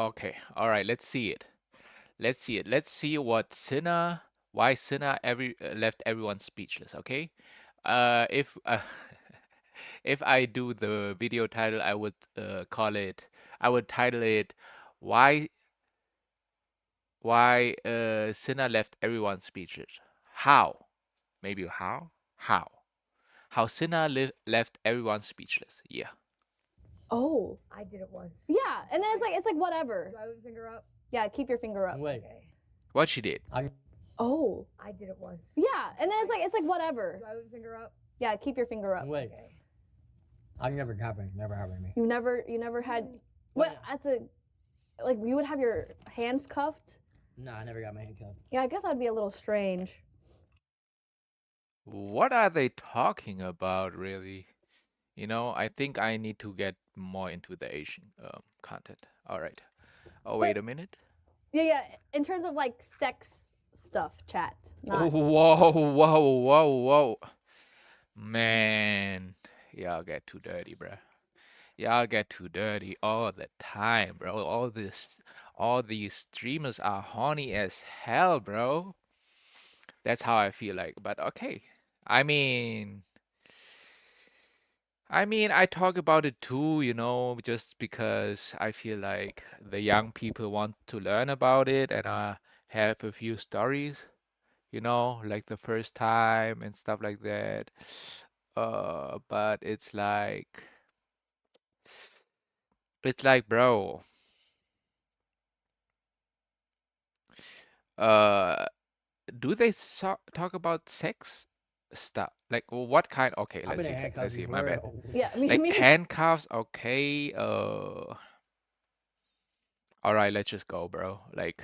Okay, all right, let's see it. Let's see it. Let's see why Cinna left everyone speechless, okay? If if I do the video title, I would title it why Cinna left everyone speechless. How? Maybe how? How? How Cinna left everyone speechless. Yeah. Oh. I did it once. Yeah, and then it's like whatever. Do I move finger up? Yeah, keep your finger up. Wait. Okay. What she did. Oh. I did it once. Yeah, and then it's like whatever. Do I move finger up? Yeah, keep your finger up. Wait. Okay. I never happened. Never happened to me. You never had what? That's a like you would have your hands cuffed. No, I never got my hand cuffed. Yeah, I guess that'd be a little strange. What are they talking about, really? You know, I think I need to get more into the Asian content. All right. Oh, wait a minute. Yeah. In terms of like sex stuff, chat. Oh, Not. whoa. Man, y'all get too dirty, bruh. Y'all get too dirty all the time, bro. All these streamers are horny as hell, bro. That's how I feel like. But okay. I mean, I talk about it too, you know, just because I feel like the young people want to learn about it, and I have a few stories, you know, like the first time and stuff like that. But it's like, bro, uh, do they talk about sex stuff? Like, what kind? Okay, I've let's been in see. Let's handcuffs see. My bad. before. Yeah, Like me. handcuffs, okay. All right, let's just go, bro. Like,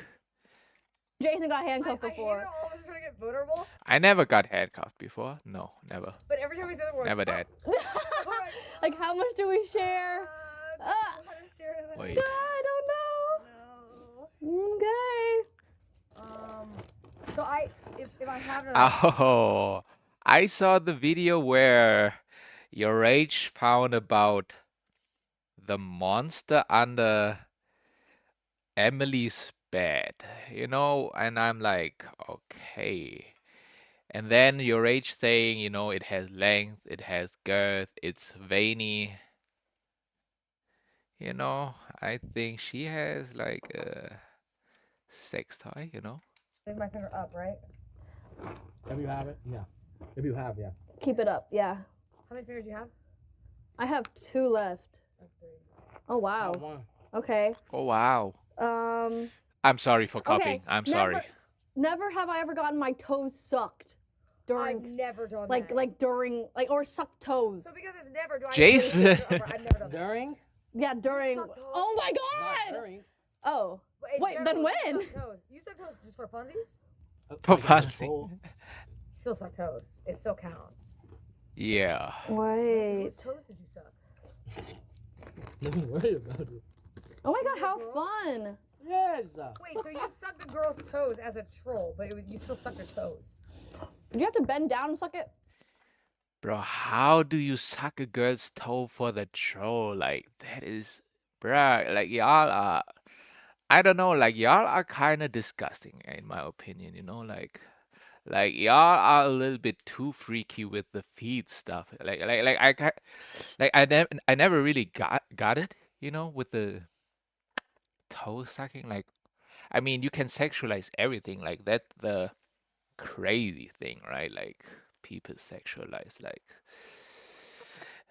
Jason got handcuffed I hate before. how all of us are trying to get vulnerable, I never got handcuffed before. No, never. but every time we say the word, Never that. Like how much do we share? How to share that? Wait. I don't No. know. Okay. So if I have to, Oh, I saw the video where your rage found about the monster under Emily's bed, you know, and I'm like, okay. And then your rage saying, you know, it has length, it has girth, it's veiny. You know, I think she has like a sex toy, you know? leave my finger up, right? If you have it, yeah. If you have, yeah. Keep it up. Yeah. How many fingers do you have? I have 2 left. I have 3. Oh wow. Not one. Okay. Oh, wow. I'm sorry for copying. I'm sorry. Never have I ever gotten my toes sucked during I've never done like that. during like or sucked toes. So because it's never dry. Jason. I've never done that. During? Yeah, during. suck toes? Oh my Not god. during. Oh. But in Wait, then general, when? You suck toes. You suck toes just for funsies? For Like a funsies. troll. You still suck toes. It still counts. Yeah. Wait. Whose toes did you suck? Don't worry about it. Oh my god, how Girls? fun. Yes. Wait, so you sucked the girl's toes as a troll, but you still suck their toes. Do you have to bend down and suck it? Bro, how do you suck a girl's toe for the troll? Like, that is, bruh, like, y'all are, I don't know, like, y'all are kind of disgusting, in my opinion, you know? Like, y'all are a little bit too freaky with the feet stuff. I never really got it, you know, with the toe sucking. Like, I mean, you can sexualize everything. Like, that's the crazy thing, right? Like, people sexualize, like,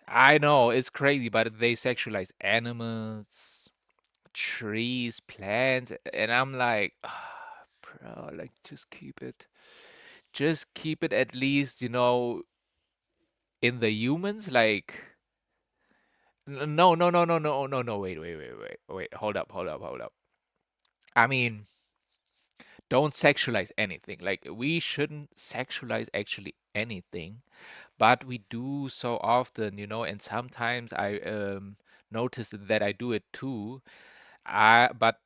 I know it's crazy, but they sexualize animals, trees, plants, and I'm like, bro, like, just keep it. Just keep it at least, you know, in the humans. Like, no. Wait. Hold up. I mean, don't sexualize anything. Like, we shouldn't sexualize actually anything, but we do so often, you know, and sometimes I notice that I do it too. But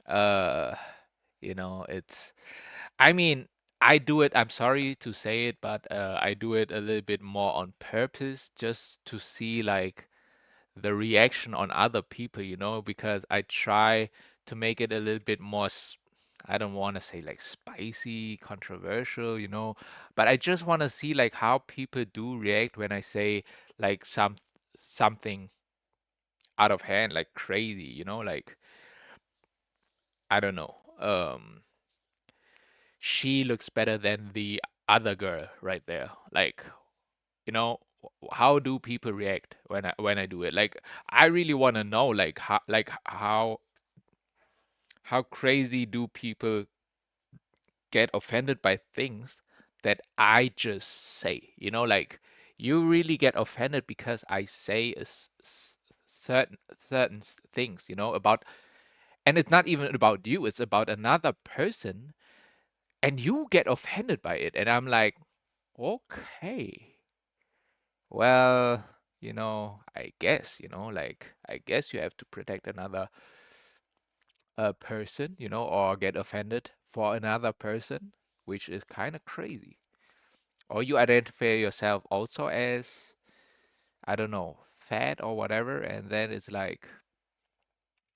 uh, you know, I mean, I do it, I'm sorry to say it, but I do it a little bit more on purpose just to see like the reaction on other people, you know, because I try to make it a little bit more I don't want to say like spicy, controversial, you know, but I just want to see like how people do react when I say like something out of hand, like crazy, you know, like I don't know. She looks better than the other girl right there. Like, you know, how do people react when I do it? Like, I really want to know like how crazy do people get offended by things that I just say? You know, like you really get offended because I say certain things, you know, about, and it's not even about you, it's about another person, and you get offended by it, and I'm like, okay, well, you know, I guess, you know, like I guess you have to protect another person, you know, or get offended for another person, which is kind of crazy. Or you identify yourself also as, I don't know, fat or whatever, and then it's like,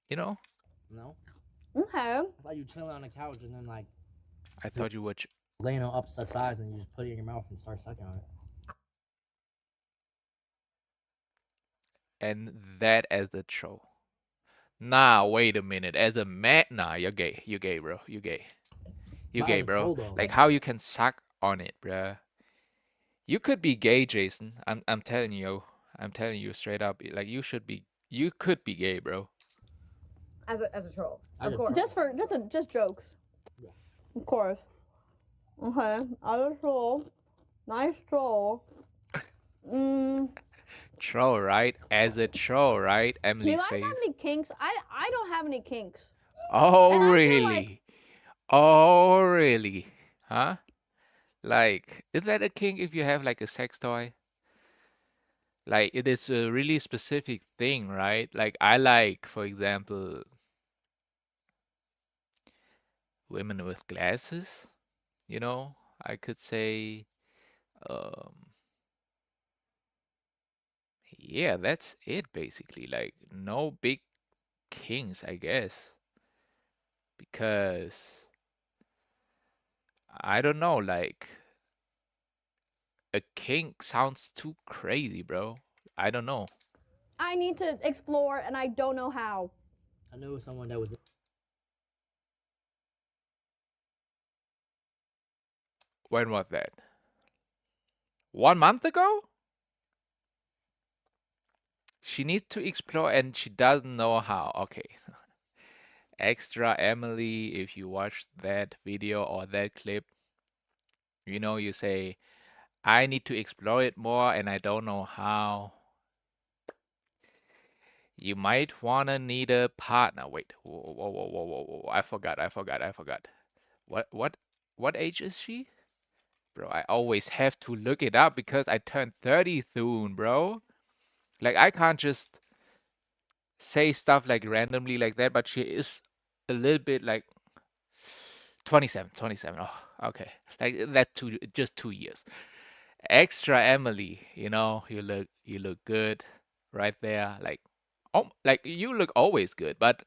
you know, No, Okay. I thought you chilling on the couch and then like I thought you were, laying on upside sides and you just put it in your mouth and start sucking on it. and that as a troll. Nah, wait a minute. As a man, nah, you're gay. You gay, bro. You gay. You Not as gay, a bro. troll though. Like how you can suck on it, bruh. You could be gay, Jason. I'm telling you. I'm telling you straight up. Like you could be gay, bro. As a troll, As of a course. Just jokes. Yeah. Of course. Okay. Other troll. Nice troll. Troll, right? As a troll, right? Do you Emily's guys face. have any kinks? I don't have any kinks. Oh, And I feel really? like Oh, really? Huh? Like, is that a kink if you have like a sex toy? Like, it is a really specific thing, right? Like, I like, for example, women with glasses, you know? I could say, um, yeah, that's it basically. Like, no big kinks, I guess. Because I don't know, like, a kink sounds too crazy, bro. I don't know. I need to explore and I don't know how. I knew someone that was When was that? 1 month ago? She needs to explore and she doesn't know how. Okay. Extra Emily, if you watched that video or that clip, you know, you say, I need to explore it more and I don't know how. You might wanna need a partner. Wait, whoa, whoa, whoa, whoa, whoa, whoa. I forgot. What, what, what age is she? Bro, I always have to look it up because I turned 30 soon, bro. Like, I can't just say stuff like randomly like that, but she is a little bit like 27, 27. Oh, okay. Like that just 2 years. Extra Emily, you know, you look good right there. Like like you look always good, but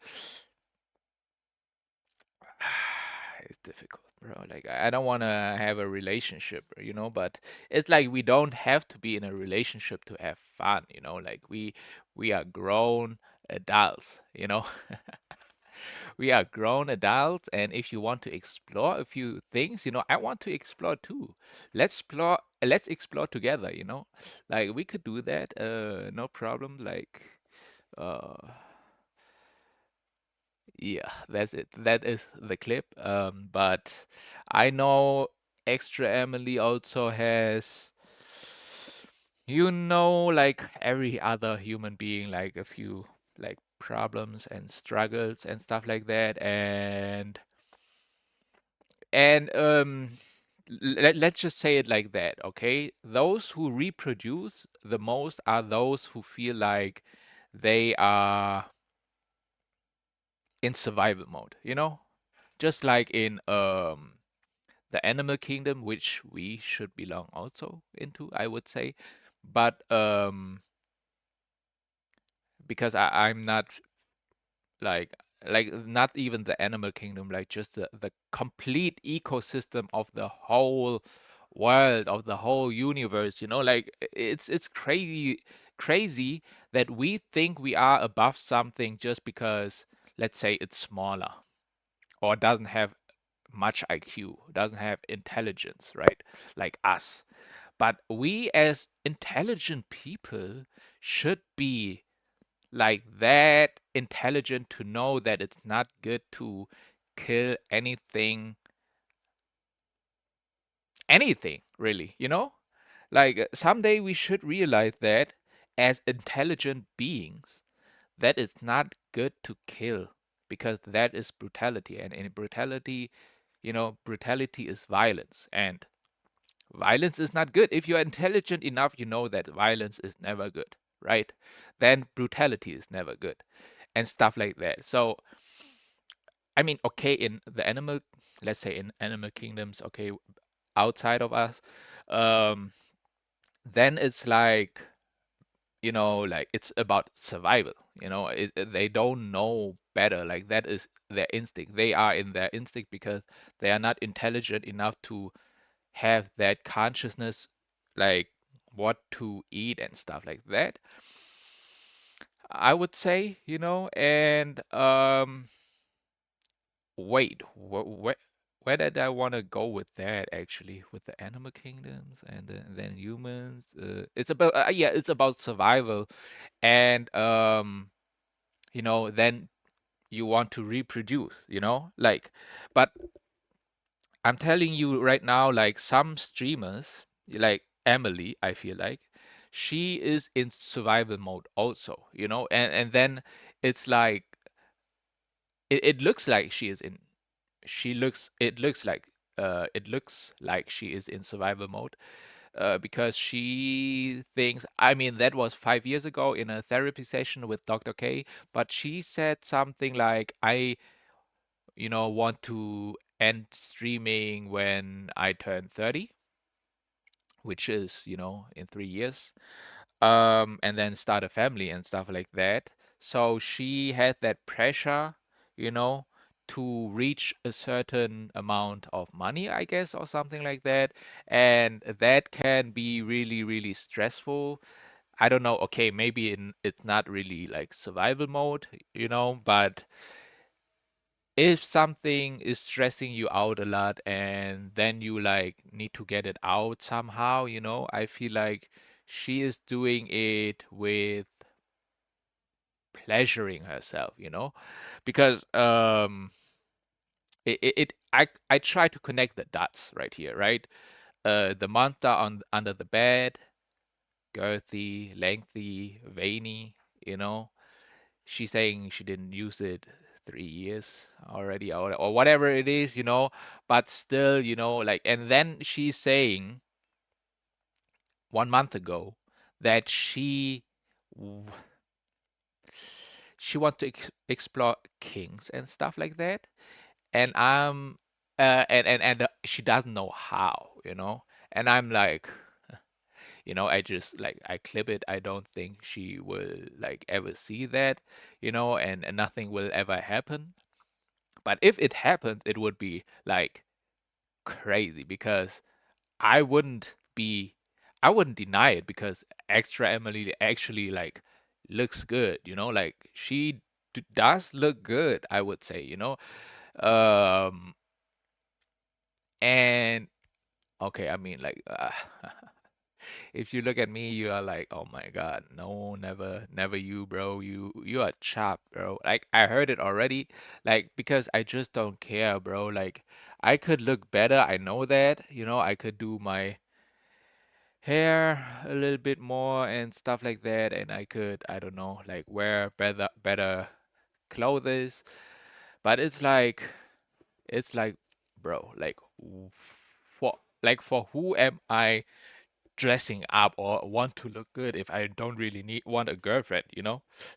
it's difficult, bro. Like I don't want to have a relationship, you know, but it's like we don't have to be in a relationship to have fun, you know? Like we are grown adults, you know? We are grown adults, and if you want to explore a few things, you know, I want to explore too. Let's explore together, you know? Like we could do that, no problem. Like uh yeah, that's it. That is the clip. But I know Extra Emily also has, you know, like every other human being, like a few like problems and struggles and stuff like that. And let's just say it like that, okay? Those who reproduce the most are those who feel like they are in survival mode, you know? Just like in the animal kingdom, which we should belong also into, I would say. But because I'm not like not even the animal kingdom, like just the complete ecosystem of the whole world, of the whole universe, like it's crazy that we think we are above something just because, let's say, it's smaller or doesn't have much IQ, doesn't have intelligence, right? Like us. But we as intelligent people should be like that intelligent to know that it's not good to kill anything really, like someday we should realize that as intelligent beings that it's not good to kill, because that is brutality, and in brutality, brutality is violence, and violence is not good. If you're intelligent enough, you know that violence is never good, right? Then brutality is never good, and stuff like that. So, I mean, okay, in the animal, let's say in animal kingdoms, okay, outside of us, um, then it's like, like it's about survival. They don't know better. Like that is their instinct. They are in their instinct because they are not intelligent enough to have that consciousness, like what to eat and stuff like that. I would say, and wait, where did I want to go with that actually? With the animal kingdoms and then humans? It's about yeah, it's about survival, and then you want to reproduce, like, but I'm telling you right now, like some streamers, like Emily, I feel like she is in survival mode also, and then it's like it looks like she is in she looks it looks like she is in survival mode, because she thinks, I mean, that was 5 years ago in a therapy session with Dr. K, but she said something like, I want to end streaming when I turn 30, which is, in 3 years, and then start a family and stuff like that. So she had that pressure, you know, to reach a certain amount of money, I guess, or something like that. And that can be really, really stressful. I don't know. Okay, maybe it's not really like survival mode, but if something is stressing you out a lot and then you like need to get it out somehow, I feel like she is doing it with pleasuring herself, because I try to connect the dots right here, right? The monster on under the bed, girthy, lengthy, veiny, you know. She's saying she didn't use it 3 years already, or whatever it is, but still, like, and then she's saying 1 month ago that w- she wants to explore kings and stuff like that, and and she doesn't know how, and I'm like, I just like I clip it. I don't think she will like ever see that, and nothing will ever happen. But if it happens, it would be like crazy, because I wouldn't be I wouldn't deny it, because extra Emily actually like looks good, like she does look good, I would say, um and okay, I mean, like, if you look at me, you are like, oh my God, no, never, never you, bro. You are chopped, bro. Like I heard it already, like, because I just don't care, bro. Like I could look better, I know that, I could do my hair a little bit more and stuff like that, and I could, I don't know, like wear better clothes. But it's like, bro, like for for who am I dressing up or want to look good if I don't really want a girlfriend,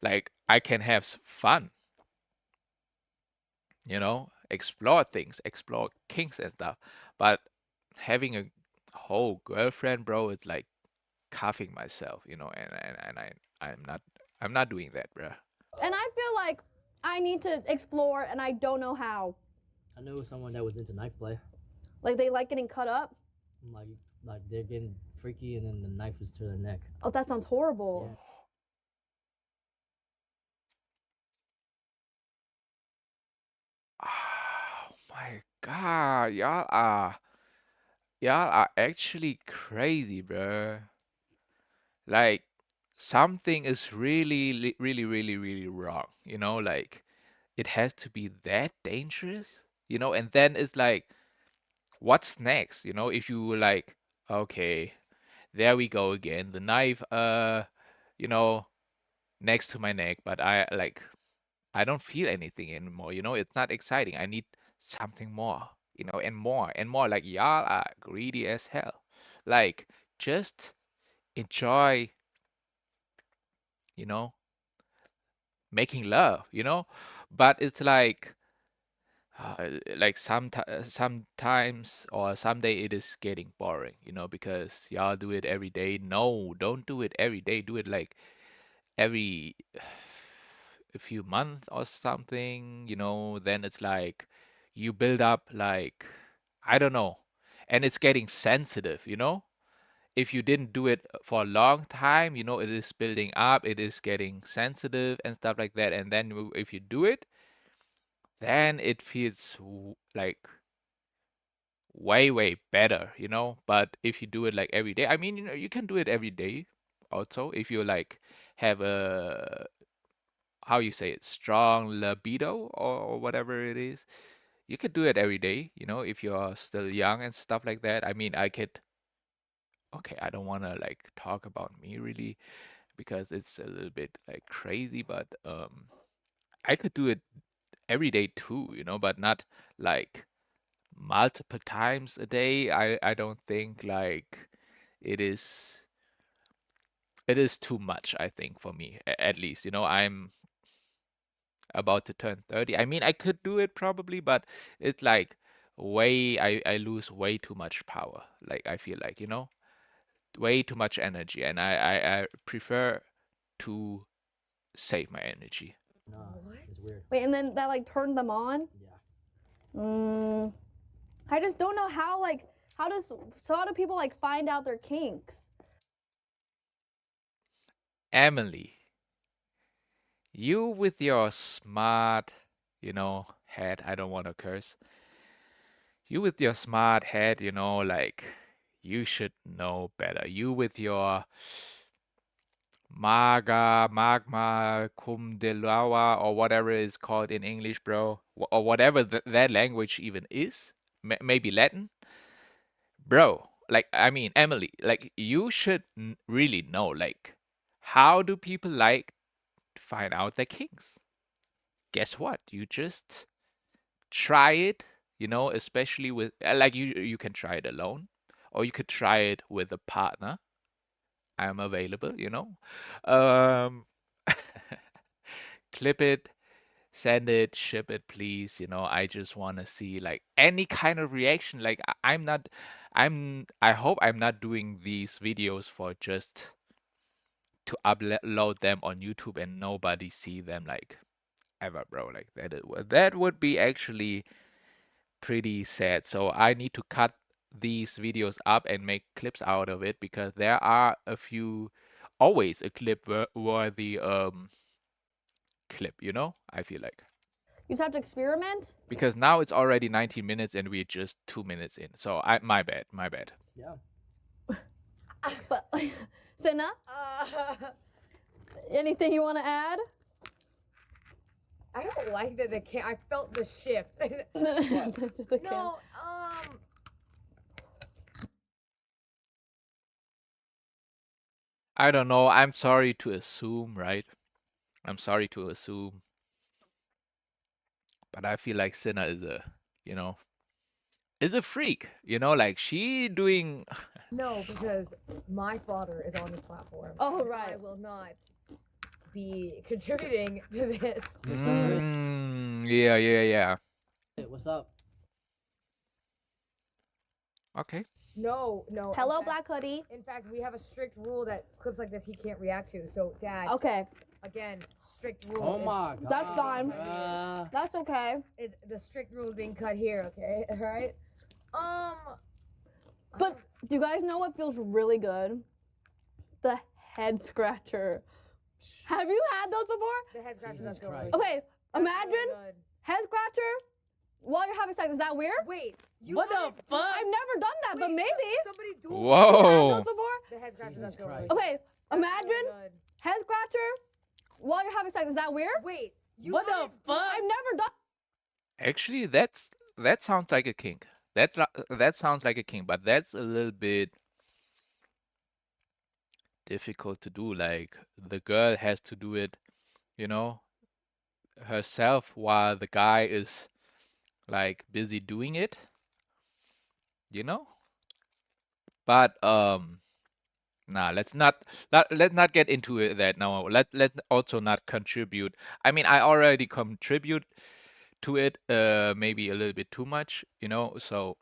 Like I can have fun, explore things, explore kinks and stuff. But having a whole girlfriend, bro, it's like cuffing myself, and I'm not I'm not doing that, bruh. And I feel like I need to explore, and I don't know how. I knew someone that was into knife play. Like they like getting cut up. Like they're getting freaky, and then the knife is to their neck. Oh, that sounds horrible. Yeah. Oh my God, y'all are actually crazy, bruh. Like something is really wrong, you know, like it has to be that dangerous, you know, and then it's like, what's next? You know, if you were like, okay, there we go again, the knife, you know, next to my neck, but I don't feel anything anymore, you know, it's not exciting. I need something more, you know, and more and more. Like y'all are greedy as hell. Like just enjoy, you know, making love, you know? But it's like sometimes or someday it is getting boring, you know, because y'all do it every day. No, don't do it every day. Do it like every a few months or something, you know, then it's like you build up like I don't know, and it's getting sensitive, you know? If you didn't do it for a long time, you know, it is building up, it is getting sensitive and stuff like that. And then if you do it, then it feels like way better, you know. But if you do it like every day, I mean, you know, you can do it every day also if you like have a how you say it, strong libido or whatever it is. You could do it every day, you know, if you're still young and stuff like that. I mean, I could. Okay, I don't want to like talk about me really because it's a little bit like crazy, but I could do it every day too, you know, but not like multiple times a day. I don't think like it is it is too much, I think, for me, at least. You know, I'm about to turn 30. I mean, I could do it probably, but it's like I lose way too much power. Like I feel like, you know, way too much energy, and I prefer to save my energy. No, it's What? weird. Wait, and then that like turned them on? Yeah. I just don't know how like how do people like find out their kinks? Emily, you with your smart, you know, head, I don't want to curse. You with your smart head, you know, like you should know better. You with your magma, cum de lava, or whatever it's called in English, bro, or whatever that language even is, maybe Latin, bro. Like, I mean, Emily, like you should really know, like, how do people like to find out their kinks? Guess what? You just try it, you know, especially with like you can try it alone or you could try it with a partner. I'm available, you know. Um clip it, send it, ship it, please. You know, I just want to see like any kind of reaction. Like I'm not I hope I'm not doing these videos for just to upload them on YouTube and nobody see them like ever, bro. Like that would be actually pretty sad. So I need to cut these videos up and make clips out of it because there are a few, always a clip worthy clip, you know? I feel like. You just have to experiment? Because now it's already 19 minutes and we're just 2 minutes in. So my bad. Yeah. But Senna, anything you want to add? I don't like that I felt the shift. The cam- No, I don't know. I'm sorry to assume, right? I'm sorry to assume. But I feel like Sinna is you know, is a freak. You know, like she doing no, because my father is on this platform. Oh, and right. I will not be contributing to this. Yeah. Hey, what's up? Okay. No. Hello, in fact- Black Hoodie. In fact, we have a strict rule that clips like this he can't react to. So, Dad, Okay. again, strict rule. Oh my god. That's fine. That's okay. The strict rule is being cut here. Okay, all right. But do you guys know what feels really good? The head scratcher. Have you had those before? the head scratcher Jesus does go really Christ. good. Okay, That's imagine really good. head scratcher while you're having sex. Is that weird? Wait, you What the haven't- fuck? I've never done that, but Wait, maybe. somebody do. Had Whoa. those before? The head scratcher Jesus does go really Christ. good. Okay, That's imagine really good. head scratcher while you're having sex. Is that weird? Wait, you What the haven't fuck? I've never done. Actually, that sounds like a kink. That sounds like a kink, but that's a little bit difficult to do. Like the girl has to do it, you know, herself while the guy is like busy doing it, you know? But nah, let's not get into that now. Let's also not contribute. I mean, I already contribute to it maybe a little bit too much, you know, so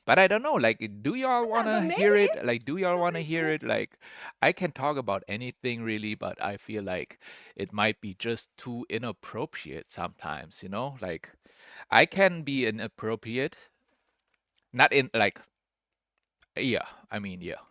but I don't know, like do y'all want to but hear maybe. it? Like do y'all want to Somebody hear do- it? Like I can talk about anything really, but I feel like it might be just too inappropriate sometimes, you know? Like I can be inappropriate, not in like yeah, I mean, yeah.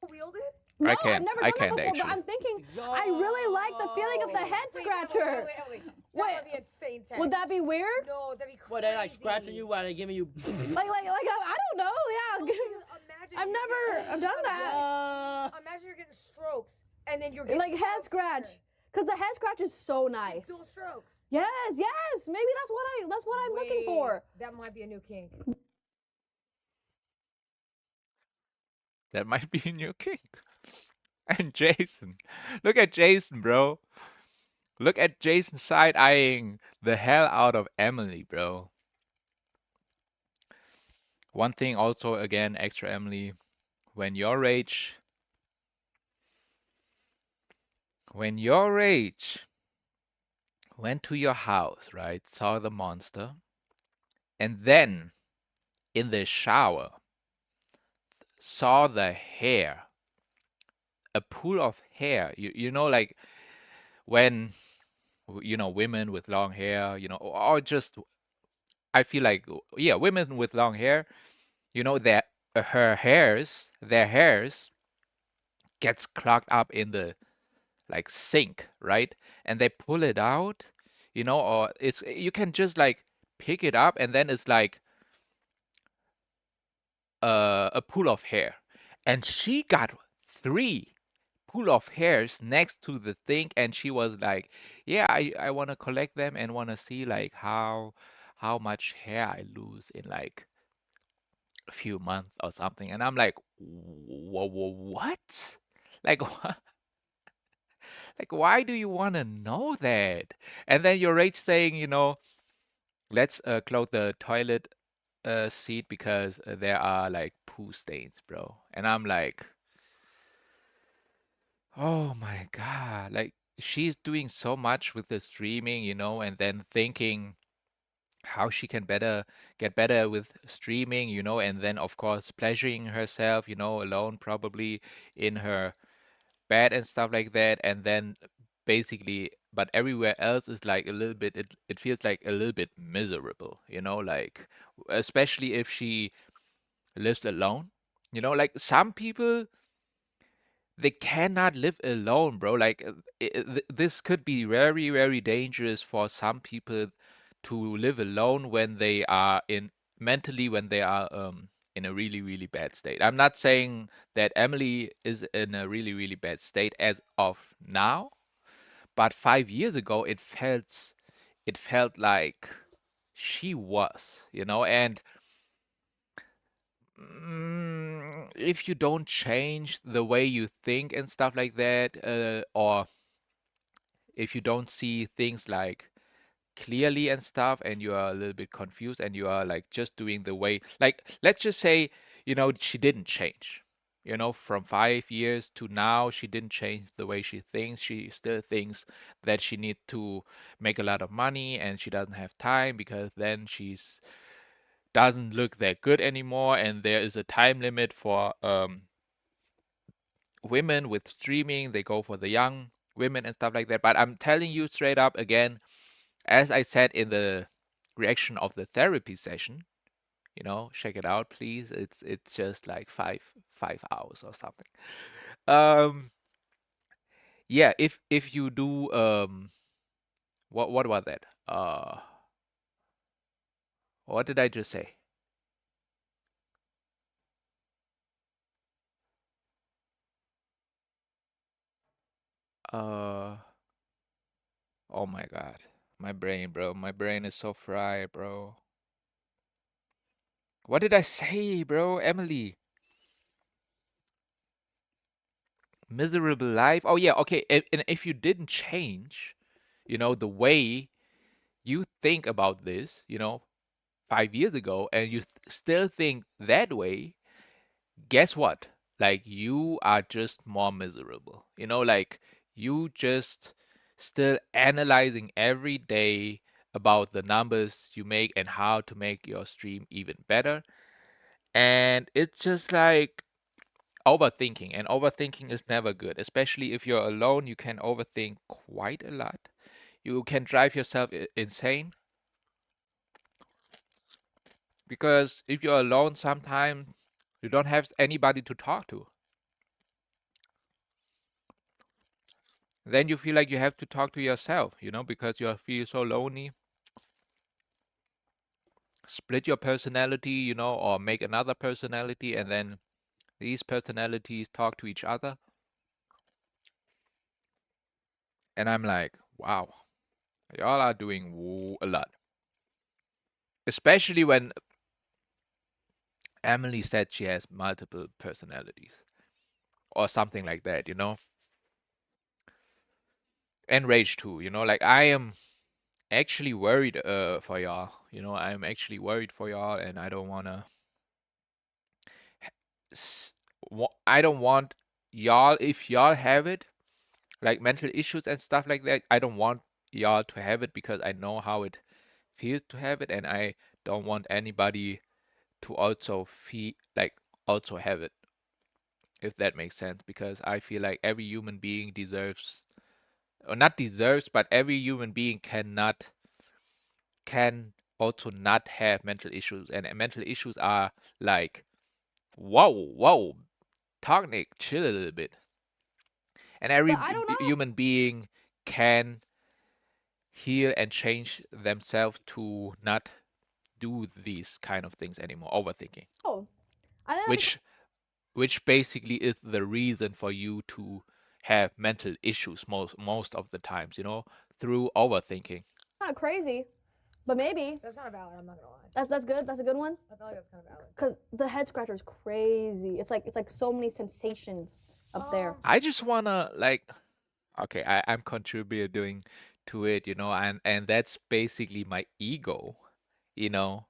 Wield it? No, I I've can. never I done that can before. actually. But I'm thinking I really like the feeling of the head Wait, scratcher. Emily. That Wait, would be insane. Ted. Would that be weird? No, that'd be crazy. What, they like scratching you while they giving you? Like I don't know. No, Yeah, because imagine I've never done that. Imagine you're getting strokes and then you're getting Like head scratch, cause the head scratch is so nice. Dual strokes. Yes, maybe that's what I'm looking for. That might be a new kink. That might be a new kink. And Jason. Look at Jason, bro. Look at Jason side-eyeing the hell out of Emily, bro. One thing also, again, extra Emily, when your rage went to your house, right, saw the monster, and then in the shower saw the hair, a pool of hair. You know, like when you know women with long hair, you know, or just I feel like yeah, women with long hair, you know, their their hairs gets clogged up in the like sink, right? And they pull it out, you know, or it's you can just like pick it up and then it's like a pool of hair. And she got 3 pool of hairs next to the thing and she was like, "Yeah, I want to collect them and want to see like how much hair I lose in like a few months or something." And I'm like, What? Like, what? Like, why do you want to know that?" And then your rage saying, you know, let's close the toilet seat because there are like poo stains, bro. And I'm like, oh my God. Like, she's doing so much with the streaming, you know, and then thinking how she can get better with streaming, you know, and then of course pleasuring herself, you know, alone probably in her bed and stuff like that, and then basically but everywhere else is like a little bit it feels like a little bit miserable, you know, like especially if she lives alone, you know, like some people they cannot live alone, bro. Like this could be very, very dangerous for some people to live alone when they are in mentally when they are in a really, really bad state. I'm not saying that Emily is in a really, really bad state as of now, but 5 years ago it felt like she was, you know, and if you don't change the way you think and stuff like that, or if you don't see things like clearly and stuff, and you are a little bit confused, and you are like just doing the way, like, let's just say, you know, she didn't change. You know, from 5 years to now, she didn't change the way she thinks. She still thinks that she needs to make a lot of money and she doesn't have time because then she's doesn't look that good anymore, and there is a time limit for women with streaming. They go for the young women and stuff like that. But I'm telling you straight up again, as I said in the reaction of the therapy session, check it out, please. It's just like 5 hours or something. Um, yeah, if you do what about that? What did I just say? Uh, oh my God, my brain, bro. My brain is so fried, bro. What did I say, bro? Emily, miserable life. Oh yeah, okay. And if you didn't change, the way you think about this, 5 years ago, and you still think that way, guess what? Like you are just more miserable. Like you just still analyzing every day about the numbers you make and how to make your stream even better. And it's just like overthinking, and overthinking is never good, especially if you're alone. You can overthink quite a lot. You can drive yourself insane, because if you're alone, sometimes you don't have anybody to talk to. Then you feel like you have to talk to yourself, because you feel so lonely. Split your personality, or make another personality, and then these personalities talk to each other. And I'm like, wow, y'all are doing a lot. Especially when Emily said she has multiple personalities or something like that. And rage too, like I am actually worried for y'all. I'm actually worried for y'all, and I don't wanna I don't want y'all, if y'all have it, like mental issues and stuff like that, I don't want y'all to have it, because I know how it feels to have it, and I don't want anybody to also feel like also have it, if that makes sense, because I feel like every human being deserves, or not deserves, but every human being can also not have mental issues, and mental issues are like, whoa, Tognic, chill a little bit. And every But I don't know. human being can heal and change themselves to not do these kind of things anymore, overthinking, I think which which basically is the reason for you to have mental issues most of the times, through overthinking. kind of crazy, but maybe That's not valid. I'm not gonna lie. that's good. That's a good one. I feel like that's kind of valid. Cause the head scratcher is crazy. It's like so many sensations up there. I just wanna like, okay, I'm contributing to it, and that's basically my ego, you know,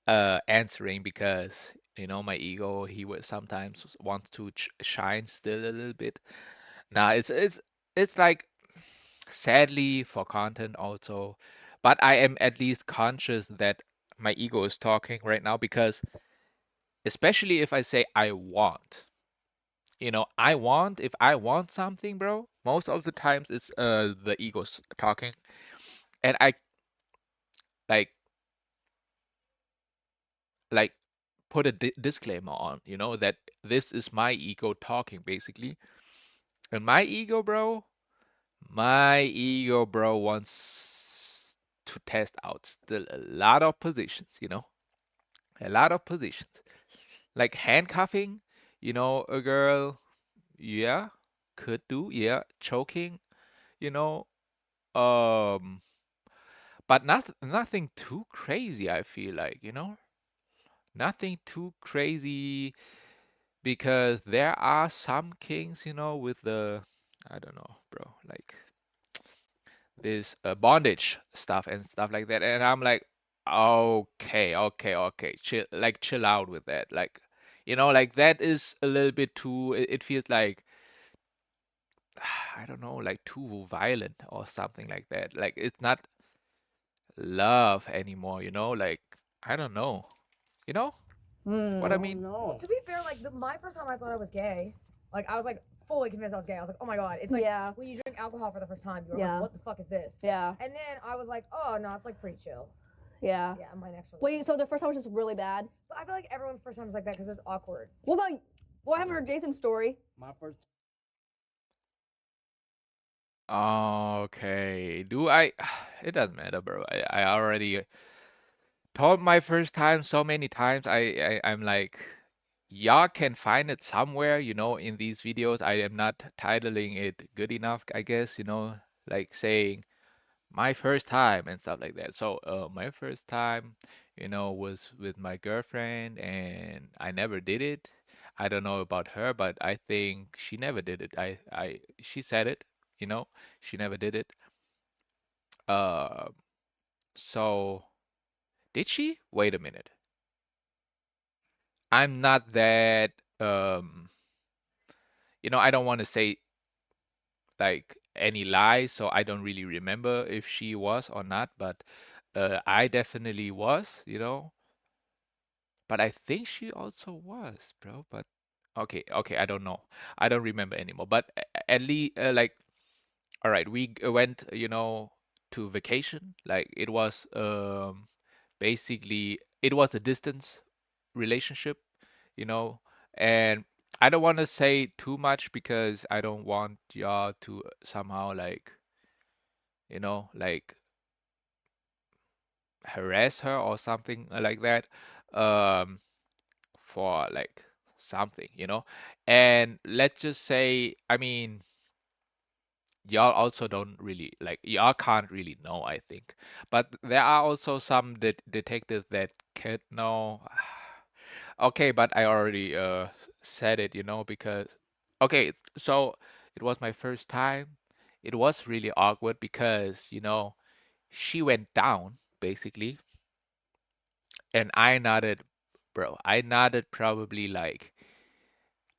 answering, because my ego, he would sometimes want to shine still a little bit. Now it's like, sadly, for content also, but I am at least conscious that my ego is talking right now, because especially if I say I want, if I want something, bro, most of the times it's the ego's talking, and I like like put a disclaimer on, that this is my ego talking basically. And my ego, bro, wants to test out still a lot of positions, a lot of positions. Like handcuffing, a girl, yeah, could do, yeah, choking, you know, um, but nothing too crazy, I feel like, nothing too crazy, because there are some kings, with the, I don't know, bro, like this bondage stuff and stuff like that, and I'm like, okay, chill out with that, like, like that is a little bit too. It feels like, I don't know, like too violent or something like that. Like it's not love anymore, like, I don't know, what I Hmm. mean. Well, No. to be fair, like my first time I thought I was gay, like I was like fully convinced I was gay. I was like, oh my god, it's like Yeah. when you drink alcohol for the first time, you're Yeah. like, what the fuck is this? Yeah. And then I was like, oh no, it's like pretty chill. Yeah. Yeah, my next one. Wait, so the first time was just really bad? But I feel like everyone's first time is like that because it's awkward. What about? Well, I haven't heard Jason's story. My first. Okay. Do I? It doesn't matter, bro. I already told my first time so many times. I'm like, y'all can find it somewhere, in these videos. I am not titling it good enough, I guess, like saying my first time and stuff like that. So, my first time, was with my girlfriend, and I never did it. I don't know about her, but I think she never did it. She said it, she never did it. Uh, so did she? Wait a minute. I'm not that, I don't want to say like any lies, so I don't really remember if she was or not, but I definitely was, but I think she also was, bro. But okay, I don't know. I don't remember anymore. But at least, like, all right, we went, to vacation. Like it was basically it was a distance relationship, you know, and I don't want to say too much because I don't want y'all to somehow like, like harass her or something like that, um, for like something, And let's just say, I mean, y'all also don't really like y'all can't really know, I think, but there are also some detectives that can know. Okay, but I already said it, because okay, so it was my first time. It was really awkward because, she went down basically, and I nodded, bro. I nodded probably like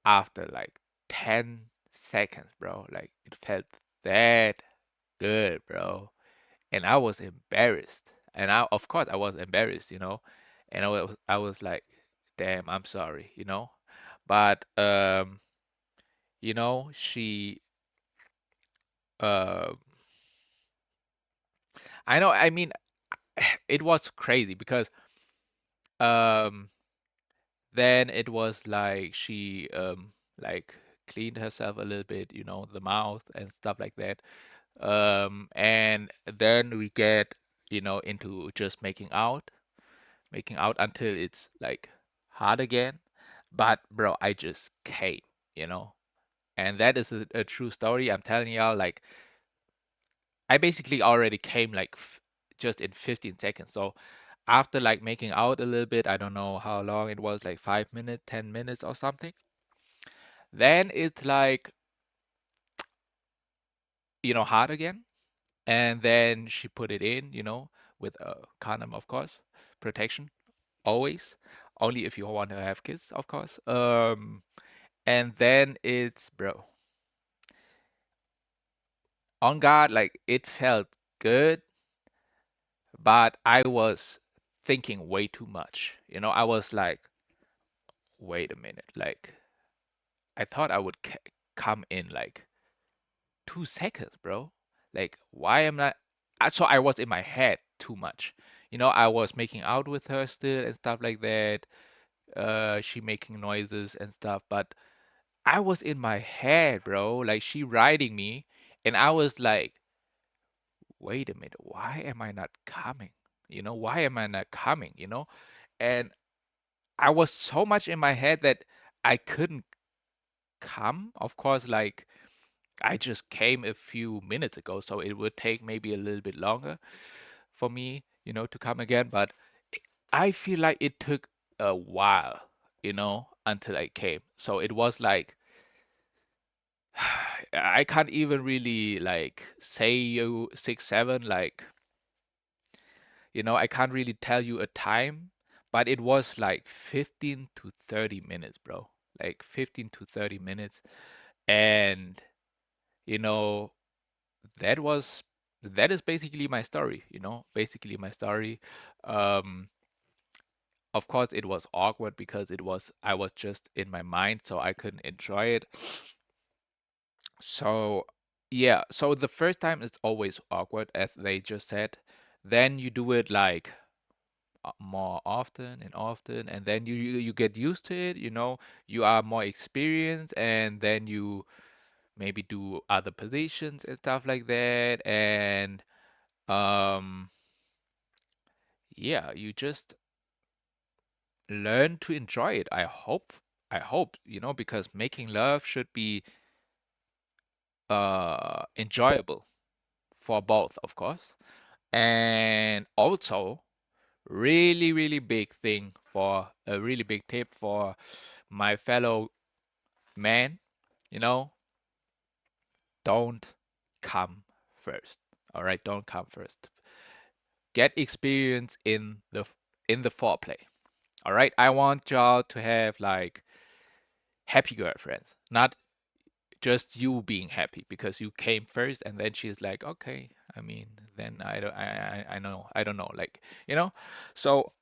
after like 10 seconds, bro. Like it felt that good, bro. And I was embarrassed. And of course, I was embarrassed, And I was like, damn, I'm sorry, But she uh I know, I mean, it was crazy because um then it was like she like cleaned herself a little bit, the mouth and stuff like that. And then we get, into just making out until it's like hard again. But bro, I just came, you know, and that is a true story. I'm telling y'all, like I basically already came like just in 15 seconds. So after like making out a little bit, I don't know how long it was, like 5 minutes, 10 minutes or something. Then it's like, hard again. And then she put it in, with a condom, of course, protection, always. Only if you want to have kids, of course. And then it's, bro, on God, like it felt good, but I was thinking way too much. I was like, wait a minute, like I thought I would come in like 2 seconds, bro. Like, why am I? So I was in my head too much. I was making out with her still and stuff like that. She making noises and stuff, but I was in my head, bro. Like she riding me, and I was like, wait a minute, why am I not coming? Why am I not coming? And I was so much in my head that I couldn't come. Of course, like I just came a few minutes ago, so it would take maybe a little bit longer for me, to come again. But I feel like it took a while, until I came. So it was like I can't even really like say you 6, 7, like, I can't really tell you a time, but it was like 15 to 30 minutes, bro. Like 15 to 30 minutes. And, you know, that was that is basically my story, basically my story. Um, of course it was awkward because I was just in my mind, so I couldn't enjoy it. So, yeah, so the first time it's always awkward, as they just said. Then you do it like more often, and then you get used to it, you are more experienced, and then you maybe do other positions and stuff like that, and um, yeah, you just learn to enjoy it. I hope, because making love should be enjoyable for both, of course. And also, really, really big thing for a really big tip for my fellow man, you know, don't come first. All right, don't come first. Get experience in the foreplay. All right, I want y'all to have like happy girlfriends, not just you being happy because you came first, and then she's like, okay, I mean, then I don't know, like, you know. So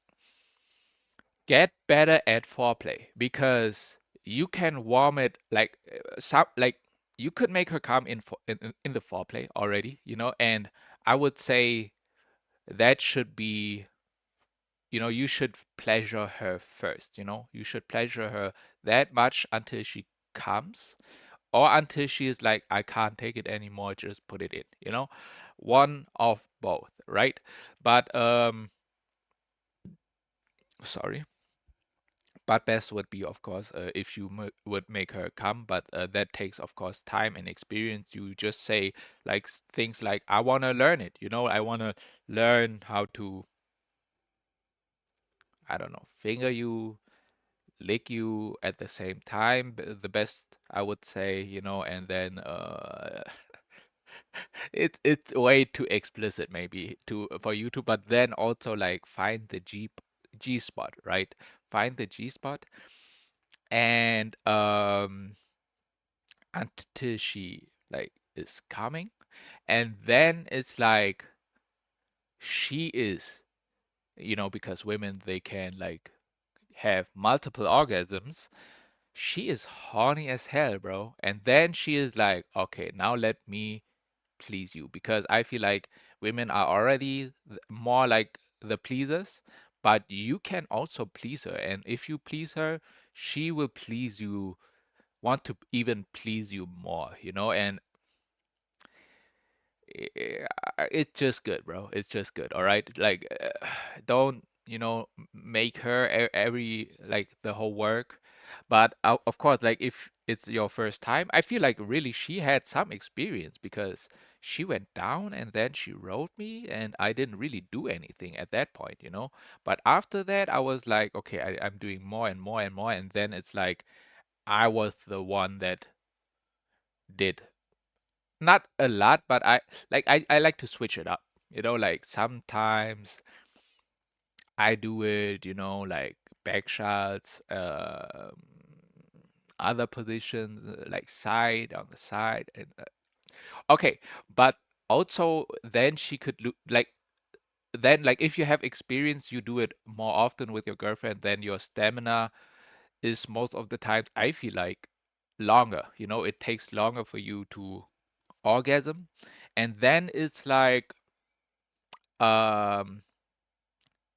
get better at foreplay because you can warm it like some like you could make her come in the foreplay already, and I would say that should be, you should pleasure her first, you should pleasure her that much until she comes, or until she is like, I can't take it anymore, just put it in, one of both, right? But sorry. But best would be, of course, if you would make her come, but that takes, of course, time and experience. You just say like things like, "I want to learn it," I want to learn how to, I don't know, finger you, lick you at the same time. The best, I would say, and then it's way too explicit maybe to for YouTube, but then also like find the G spot, right? Find the G spot, and until she like is coming, and then it's like she is, because women, they can like have multiple orgasms. She is horny as hell, bro, and then she is like, okay, now let me please you, because I feel like women are already more like the pleasers, but you can also please her, and if you please her, she will please you, want to even please you more, and it's just good, bro. It's just good. All right. Like, don't, make her every, like, the whole work. But of course, like, if it's your first time, I feel like really she had some experience because she went down and then she wrote me, and I didn't really do anything at that point, But after that, I was like, okay, I'm doing more and more and more. And then it's like I was the one that did not a lot, but I like to switch it up. Like sometimes I do it, like back shots, other positions, like side on the side, and okay, but also then she could look like, then like if you have experience, you do it more often with your girlfriend, then your stamina is most of the times, I feel like, longer. It takes longer for you to orgasm, and then it's like um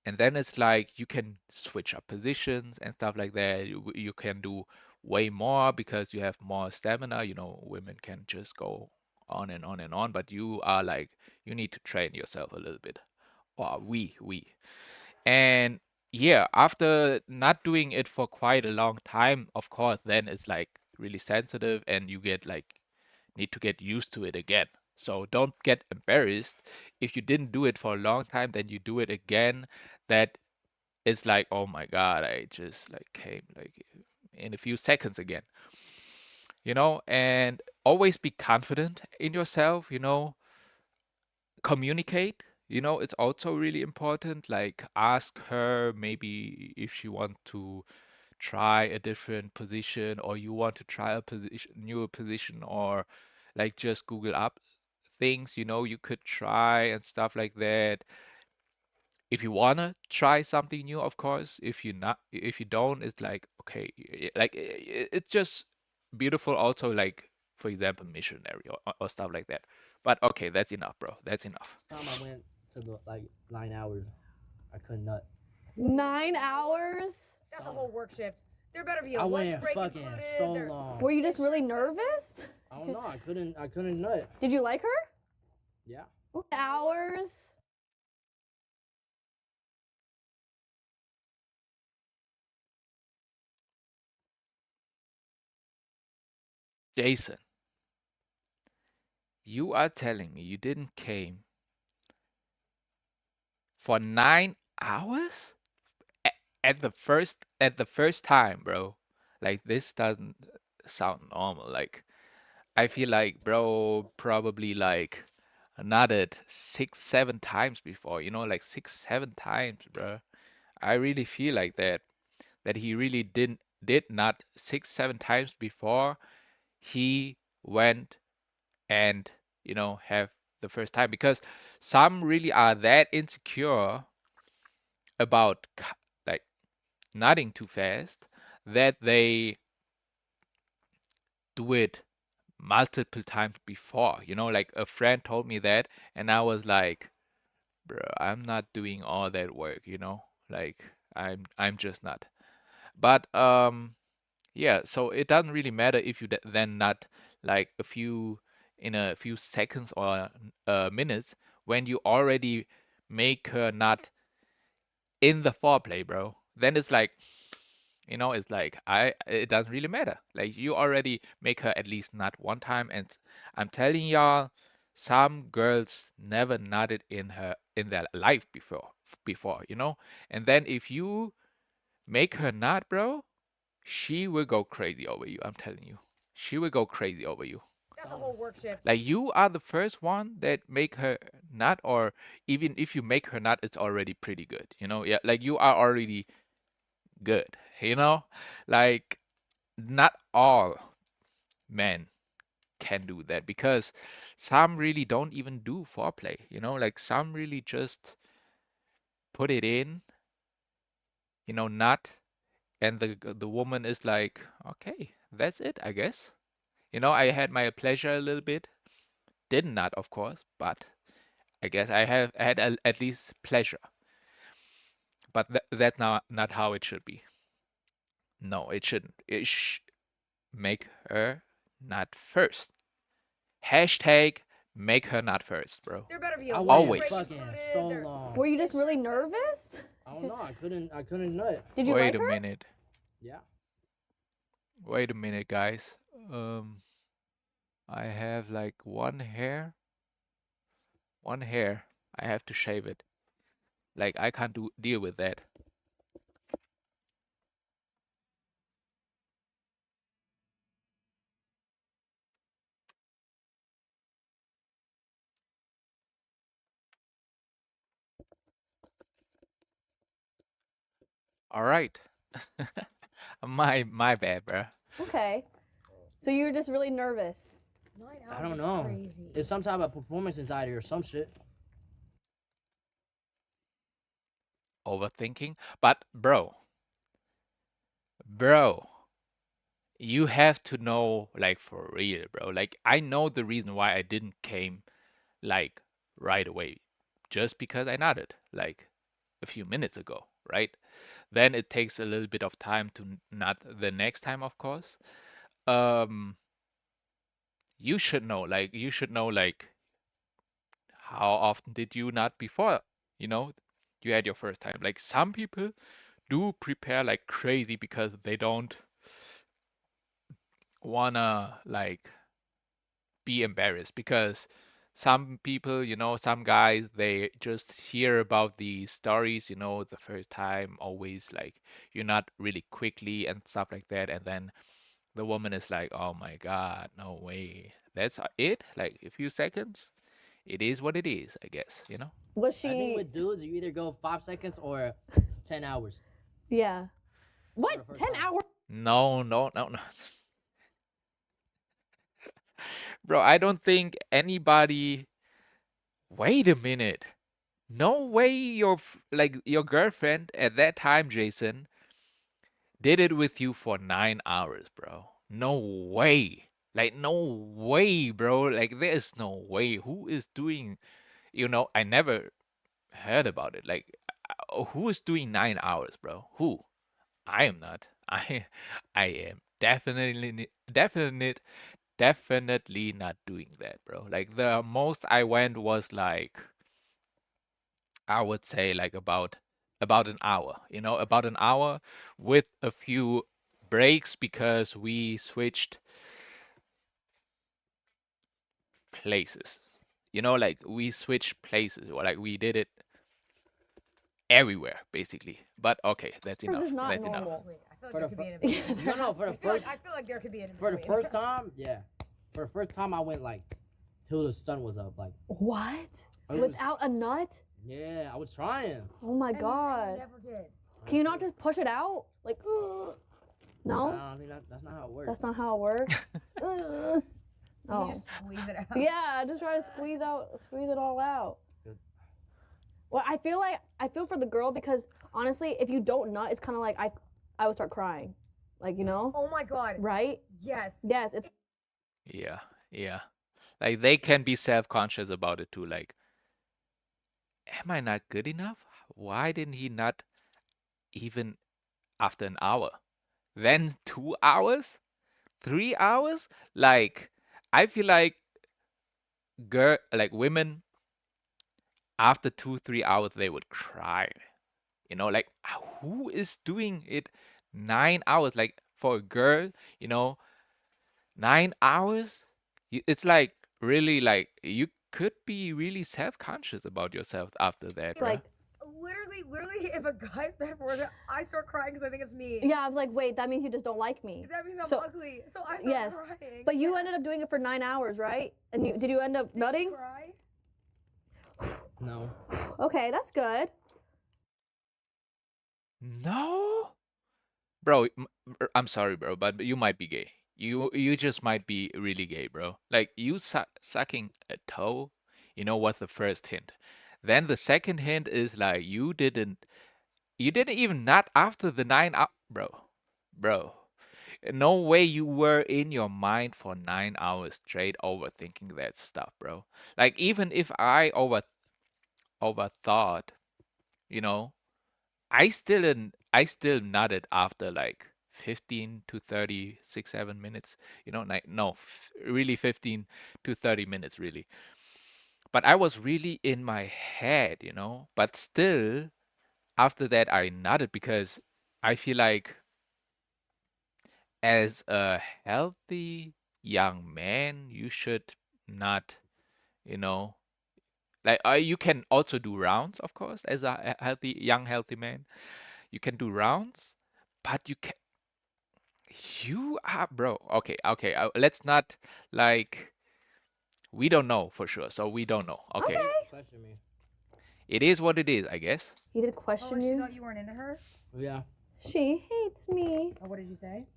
and then it's like you can switch up positions and stuff like that. You can do way more because you have more stamina. Women can just go on and on and on, but you are like, you need to train yourself a little bit. Or we. And yeah, after not doing it for quite a long time, of course, then it's like really sensitive, and you get like, need to get used to it again. So don't get embarrassed. If you didn't do it for a long time, then you do it again. That is like, oh my God, I just like came like in a few seconds again. And always be confident in yourself, communicate. It's also really important. Like, ask her maybe if she want to try a different position, or you want to try a position, newer position, or like just Google up things, you could try and stuff like that. If you wanna try something new, of course. If you don't, it's like, okay, like it's just beautiful also, like for example, missionary or stuff like that. But okay, that's enough, bro. That's enough. Time I went to the like 9 hours, I couldn't nut. 9 hours? That's a whole work shift. There better be a I lunch went break fucking included. so or- long. Were you just really nervous? I don't know. I couldn't nut. Did you like her? Yeah. Hours? Jason, you are telling me you didn't came for 9 hours at the first time, bro. Like this doesn't sound normal. Like I feel like bro probably like nutted 6, 7 times before. You know, like 6, 7 times, bro. I really feel like that he really did not 6, 7 times before he went and have the first time, because some really are that insecure about like nutting too fast that they do it multiple times before. Like a friend told me that, and I was like, bro, I'm not doing all that work. Like I'm just not. But yeah, so it doesn't really matter if you then nut like in a few seconds or minutes when you already make her nut in the foreplay, bro. Then it's like, it's like it doesn't really matter. Like you already make her at least nut one time, and I'm telling y'all, some girls never nutted in their life before. And then if you make her nut, bro, she will go crazy over you. I'm telling you, she will go crazy over you. That's a whole work shift. Like you are the first one that make her nut, or even if you make her nut, it's already pretty good. Yeah, like you are already good. Like not all men can do that, because some really don't even do foreplay. Like some really just put it in, nut, and the woman is like, okay, that's it, I guess. I had my pleasure a little bit. Did not, of course, but I guess I had at least pleasure. But that's not how it should be. No, it shouldn't. Make her not first. Hashtag make her not first, bro. There better be a I lunch went Always. break fucking included. so or- long. Were you just really nervous? I don't know. I couldn't nut. Did you Wait like a her? minute. Yeah. Wait a minute, guys. I have like one hair. One hair. I have to shave it. Like I can't deal with that. All right. My bad, bro. Okay. So you were just really nervous. 9 hours I don't is know. Crazy. It's some type of performance anxiety or some shit. Overthinking. But bro, you have to know, like, for real, bro. Like I know the reason why I didn't came like right away, just because I nodded like a few minutes ago, right? Then it takes a little bit of time to nut the next time, of course. Um, you should know, like, how often did you nut before, you know, you had your first time. Like some people do prepare like crazy because they don't wanna like be embarrassed, because some people, some guys, they just hear about the stories, the first time always like you're not really quickly and stuff like that, and then the woman is like, oh my god, no way, that's it, like a few seconds, it is what it is, I guess. Was I think she? with dudes, you either go 5 seconds or 10 hours. Yeah. For the What? first 10 time. hours? No, no, no, no. Bro, I don't think anybody. Wait a minute. No way your girlfriend at that time, Jason, did it with you for 9 hours, bro. No way. Like, no way, bro. Like, there's no way. Who is doing, I never heard about it. Like, who is doing 9 hours, bro? Who? I am not. I am definitely not doing that, bro. Like, the most I went was like, I would say like about an hour, about an hour with a few breaks because we switched places. Like we switched places or like we did it everywhere basically. But okay, that's This enough. is not That's enough. normal. Wait, I feel like For there the could be an Yeah, in between. No, for the first I feel like there could be an in for the between. first time, yeah. For the first time, I went like till the sun was up. Like What? I was, Without a nut? yeah, I was trying. Oh my And you god. never did. Can you not just push it out? Like, ugh. No? I think that's not how it works. That's not how it works. Ugh. You Oh. just squeeze it out. Yeah, just try to squeeze it all out. Good. Well, I feel for the girl because honestly, if you don't nut, it's kind of like I would start crying, like Oh my god. right? Yes. Yes, it's Yeah, yeah. Like they can be self-conscious about it too. Like, am I not good enough? Why didn't he not even after an hour? Then 2 hours? 3 hours? Like, I feel like women after 2, 3 hours they would cry. Like who is doing it 9 hours? Like for a girl, 9 hours? It's like really like you could be really self-conscious about yourself after that, bruh. like Literally, if a guy's bad for it, I start crying because I think it's me. yeah. I was like, wait, that means you just don't like me. That means I'm So- ugly. So I start Yes, crying. But you Yeah. ended up doing it for 9 hours, right? And did you end up Did you nutting? cry? No. Okay, that's good. No? Bro, I'm sorry, bro, but you might be gay. You just might be really gay, bro. Like you sucking a toe, what's the first hint? Then the second hint is like you didn't even nut after the 9 hour, bro. No way you were in your mind for 9 hours straight overthinking that stuff, bro. Like even if I overthought, you know, I still nutted after like 15 to 36, 7 minutes. Like no, really 15 to 30 minutes, really. But I was really in my head, But still, after that, I nutted because I feel like as a healthy young man, you should not, you know, like you can also do rounds, of course, as a healthy man. You can do rounds, but you are, bro. Okay. Let's not like we don't know for sure, so we don't know. Okay, Okay. Question me. it is what it is, I guess. He did Oh, question and she you. thought you weren't into her? Yeah. She hates me. Oh, what did you say?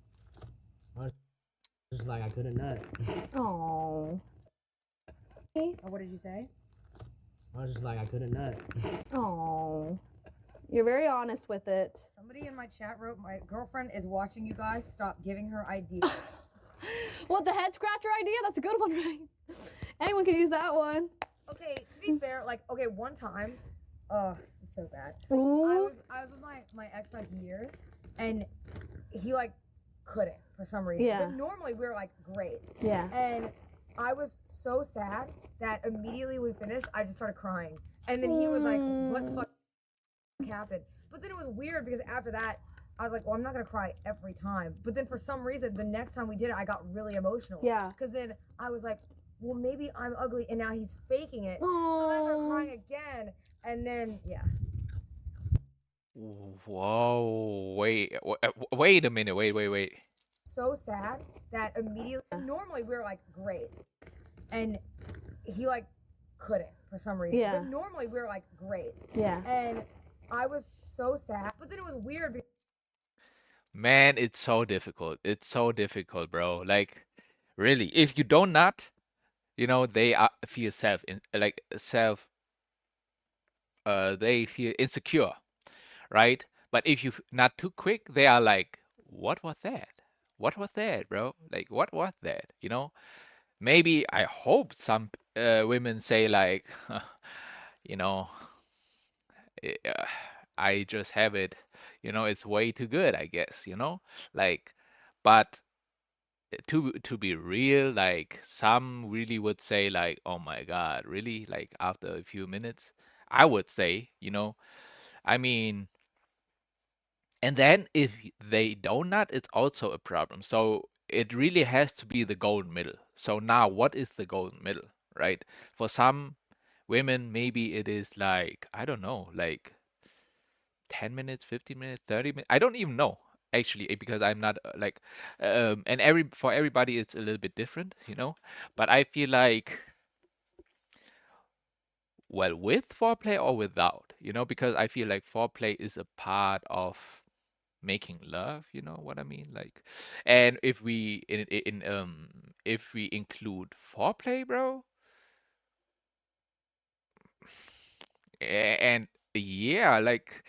Just like I couldn't nut. Oh. Oh, what did you say? I was just like I couldn't nut. Oh. You're very honest with it. Somebody in my chat wrote, my girlfriend is watching you guys. Stop giving her ideas. What, the head scratcher idea? That's a good one, right? Anyone can use that one. Okay, to be fair, one time, oh, this is so bad. Ooh. I was with my ex years, and he couldn't for some reason. Yeah. But normally we're great, Yeah. and I was so sad that immediately we finished, I just started crying, and then he was like, "What the fuck happened?" But then it was weird because after that, I was like, "Well, I'm not gonna cry every time." But then for some reason, the next time we did it, I got really emotional. Yeah. Because then I was like, well, maybe I'm ugly, and now he's faking it. So then I started Oh. crying again, and then yeah. Whoa, wait a minute, wait. So sad that immediately. Normally we're great, and he couldn't for some reason. Yeah. But normally we're great, Yeah. and I was so sad. But then it was weird because Man, it's so difficult. It's so difficult, bro. Like, really, if you don't nut, they feel they feel insecure, right? But if you nut too quick, they are like, what was that? what was that, bro? Like, what was that? You know, maybe I hope some women say like, you know, eh, uh, I just have it, you know, it's way too good, I guess, you know, like, but to be real, like some really would say like, oh my God, really? Like after a few minutes, I would say, you know, I mean, and then if they do not, it's also a problem. So it really has to be the golden middle. So now, what is the golden middle, right? For some women, maybe it is like, I don't know, like 10 minutes, 15 minutes, 30 minutes. I don't even know actually because I'm not like and for everybody it's a little bit different, you know? But I feel like well, with foreplay or without, you know, because I feel like foreplay is a part of making love, you know what I mean? Like, and if we if we include foreplay, bro, and yeah, like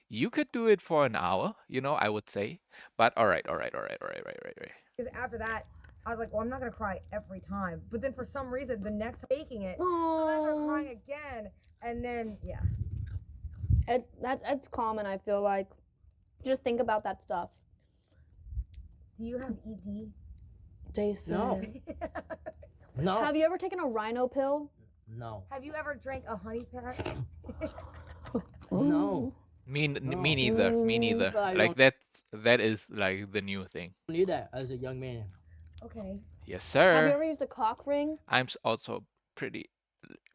you could do it for an hour, you know, I would say. But all right, all right, all right, all right, right, right, right. Because after that, I was like, well, I'm not gonna cry every time. But then for some reason, the next making it, so then I started crying again, and then yeah. It's common. I feel like, just think about that stuff. Do you have ED? Jason. No. No. Have you ever taken a rhino pill? No. Have you ever drank a honey pack? No. Me No. neither. Me neither. But I Like that is like the new thing. I knew that as a young man. Okay. Yes, Have you sir. ever used a cock ring? I'm also pretty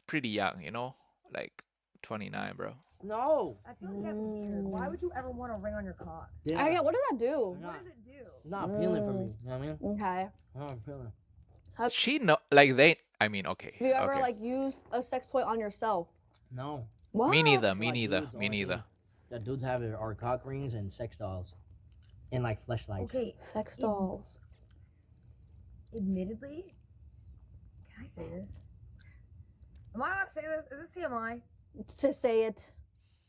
young, you know, like 29, bro. No. I feel like that's weird. Why would you ever want a ring on your cock? Yeah. I get. What does that do? Nah. What does it do? Not appealing for me. You know what I mean? Okay. Not appealing. She know like they. I mean, okay, Have you ever okay. like used a sex toy on yourself? No. What? Me neither. So, Me like, neither. dudes, the Me only thing neither. that dudes have are cock rings and sex dolls. And like fleshlights. Okay. Sex dolls. Admittedly, can I say this? Am I allowed to say this? Is this TMI? To say it.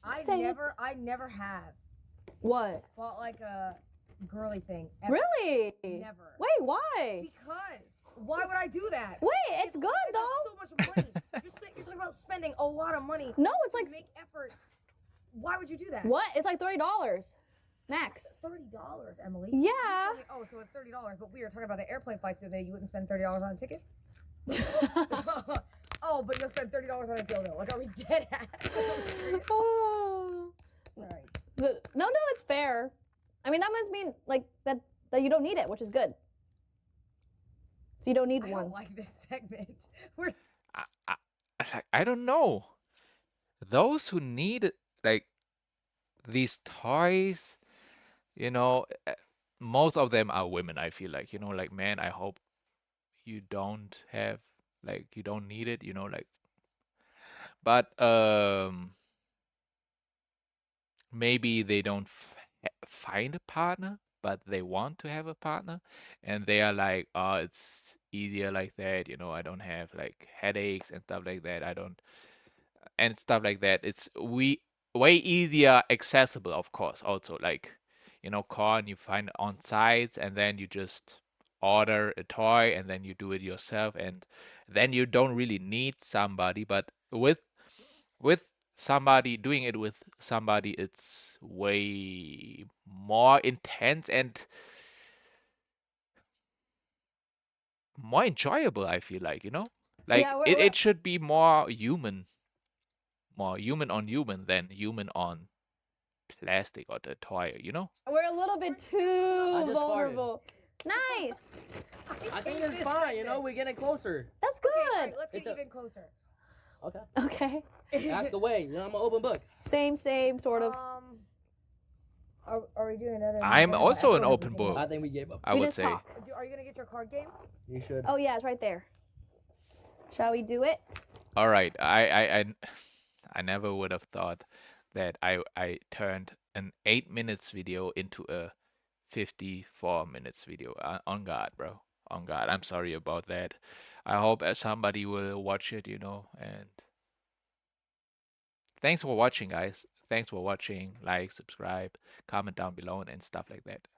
I Say it. never have What? bought like a girly thing. Ever. Really? Never. Wait, why? Because why would I do that? Wait, it's good It's though. so much money. You're talking about spending a lot of money. No, it's to like make effort. Why would you do that? what? It's like $30. Next. $30, Emily. Yeah. You told me, oh, so it's $30, but we were talking about the airplane flights the other day. You wouldn't spend $30 on a ticket? Oh, but you'll spend $30 on a dildo. Like, are we dead ass? Oh. Sorry. No, it's fair. I mean, that must mean like that you don't need it, which is good. So you don't need I one. don't like this segment. We're I don't know. Those who need like these toys, you know, most of them are women. I feel like, you know, like man, I hope you don't have like you don't need it, you know, like. But maybe they don't find a partner, but they want to have a partner, and they are like, oh, it's easier like that, you know. I don't have like headaches and stuff like that. I don't and stuff like that. It's way easier accessible, of course. Also, like you know, corn you find on sites, and then you just order a toy, and then you do it yourself, and then you don't really need somebody. But with somebody doing it with somebody, it's way more intense and more enjoyable. I feel like you know, So like yeah, it should be more human on human than human on plastic or the toy, you know? we're a little bit too just farted. vulnerable. Nice. I think it's fine, you know, we're getting closer. That's Okay, good. alright, let's It's get a- even closer. Okay. Okay. That's the way. You know, I'm an open book. Same, sort of. Are we doing another? I'm another also an echo? open book. I think we gave up. I we would just say. talk. Are you gonna get your card game? You should. Oh yeah, it's right there. Shall we do it? All right. I never would have thought that I turned an 8 minutes video into a 54 minutes video. On God, bro. On God. I'm sorry about that. I hope somebody will watch it, you know, and thanks for watching, guys. Thanks for watching. Like, subscribe, comment down below and stuff like that.